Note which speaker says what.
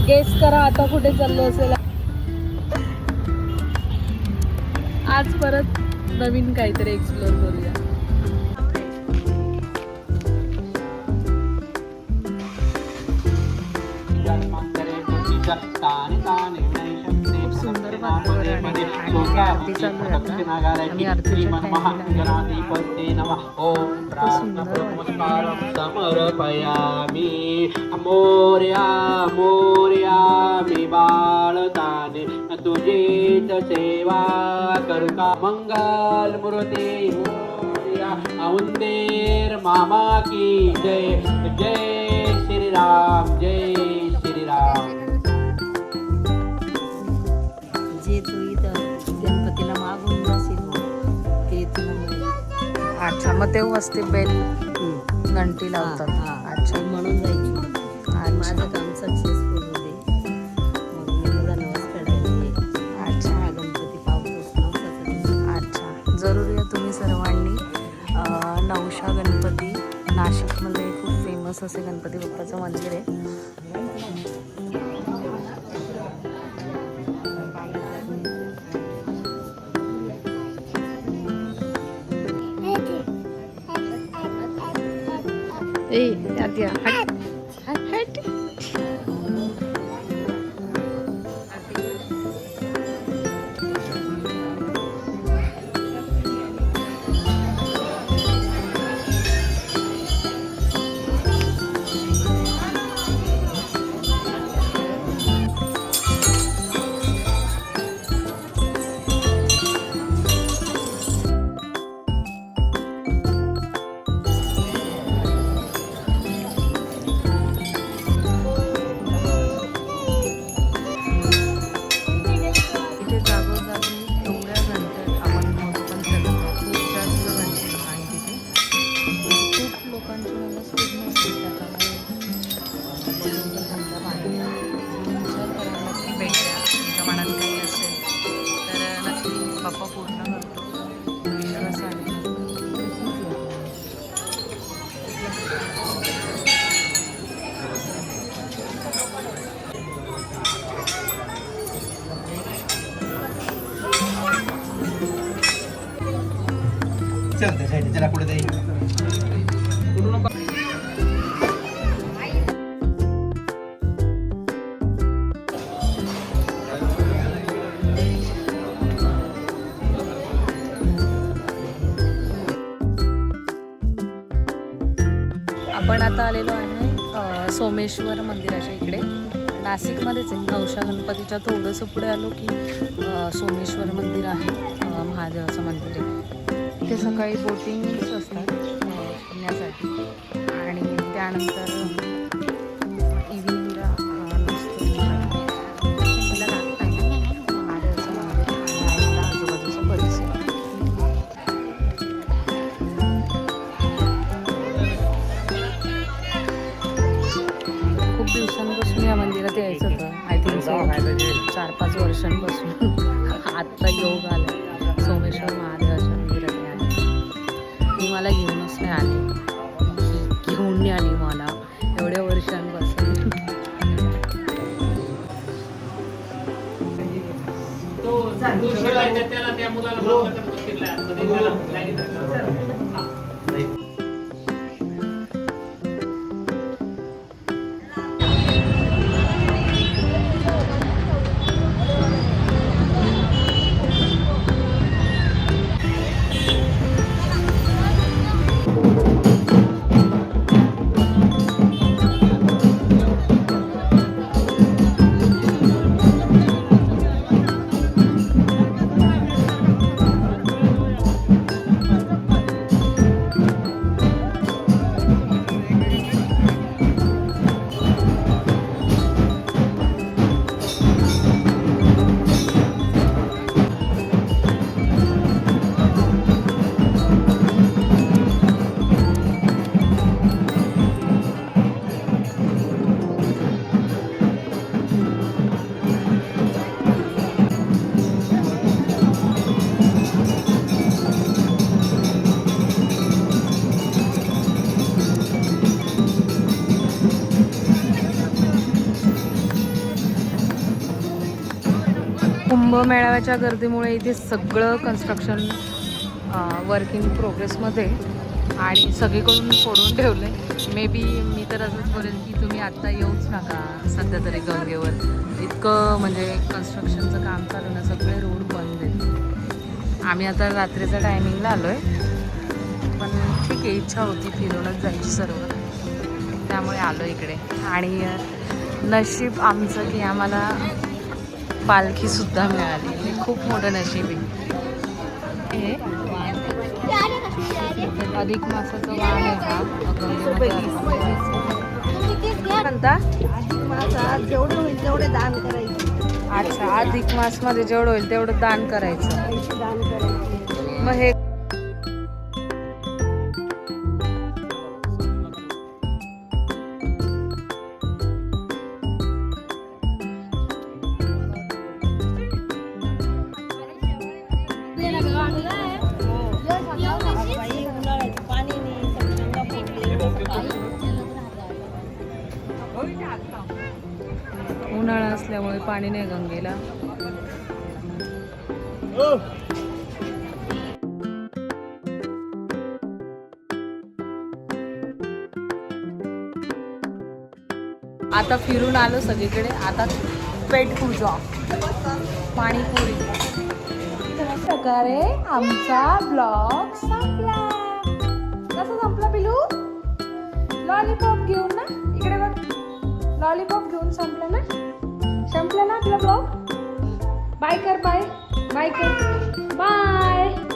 Speaker 1: Guess करा आता कुठे चाललो असेल. आज परत नवीन काहीतरी एक्सप्लोर करूया. खूप सुंदर वातावरण आहे आणि आरती चालू आहे आता. आम्ही आरतीच्या
Speaker 2: समर्पयामि मोर्या मोर्या मी बाळताने तुझीच सेवा करू का. मंगल मूर्ती मोर्या औंदेर मामा की जय. जय श्रीराम जय श्रीराम.
Speaker 1: जे तू इथं गणपतीला मागून जाशील ते तुला मिळेल. अच्छा, मग तेव्हाच ते बेल घंटी लावतात. अच्छा,
Speaker 3: म्हणून जायची. आणि माझं काम सक्सेसफुल होते. मग मी तुझा नवस काढायचे.
Speaker 1: अच्छा
Speaker 3: गणपती पावतोच नवसाचा.
Speaker 1: अच्छा, जरूर या तुम्ही सर्वांनी. नवशा गणपती नाशिकमध्ये खूप फेमस असे गणपती बाप्पाचं मंदिर आहे. आद्या हट हट हट.
Speaker 2: चलते साईड चला पुढे जाईल.
Speaker 1: आपण आता आलेलो आहे सोमेश्वर मंदिराच्या इकडे. नाशिकमध्येच आहे. नवशा गणपतीच्या थोडंसं पुढे आलो की सोमेश्वर मंदिर आहे. महादेवाचं मंदिर आहे. इथे सकाळी बोटिंग्स असतात फिरण्यासाठी आणि त्यानंतर इव्हिनिंगला महादेवाचं मंदिर आणि आजूबाजूचा परिसर. खूप दिवसांपासून या मंदिरात यायचं होतं. आय थिंक 4-5 वर्षांपासून. आत्ता योग आला सोमेश्वर महादेवाच्या मंदिरात यायला. ती मला घेऊनच नाही आली. घेऊन नाही आली मला एवढ्या वर्षांपासून. कुंभमेळाव्याच्या गर्दीमुळे इथे सगळं कन्स्ट्रक्शन वर्क इन प्रोग्रेसमध्ये आणि सगळीकडून फोडून ठेवले. मे बी मी तर असंच बोलेल की तुम्ही आत्ता येऊच नका सध्या तरी गंगेवर. इतकं म्हणजे कन्स्ट्रक्शनचं काम चालू ना, सगळे रोड बंद आहेत. आम्ही आता रात्रीच्या टायमिंगला आलो आहे, पण ठीक आहे, इच्छा होती फिरूनच जायची सर्व, त्यामुळे आलो इकडे. आणि नशीब आमचं की आम्हाला पालखीसुद्धा मिळाली, हे खूप मोठं नशीब आहे. हे अधिक मासाचा वाण आहे हा गंगेमध्ये अर्पण करायचा. म्हणता
Speaker 3: जेवढे होईल तेवढे दान करायचे.
Speaker 1: अच्छा, अधिक मासमध्ये जेवढं होईल तेवढं दान करायचं.
Speaker 3: दान करायचे.
Speaker 1: मग हे
Speaker 3: पाणी
Speaker 1: उन्हाळा असल्यामुळे पाणी नाही गंगेला. आता फिरून आलो सगळीकडे, आता पेट पूजा, पाणीपुरी. प्रकारे आमचा ब्लॉग संपला. कसा संपला पिलू? लॉलीपॉप घेऊन ना, इकडे बघ, लॉलीपॉप घेऊन संपला ना, संपला ना आपला ब्लॉग. बाय कर, बाय बाय कर, बाय.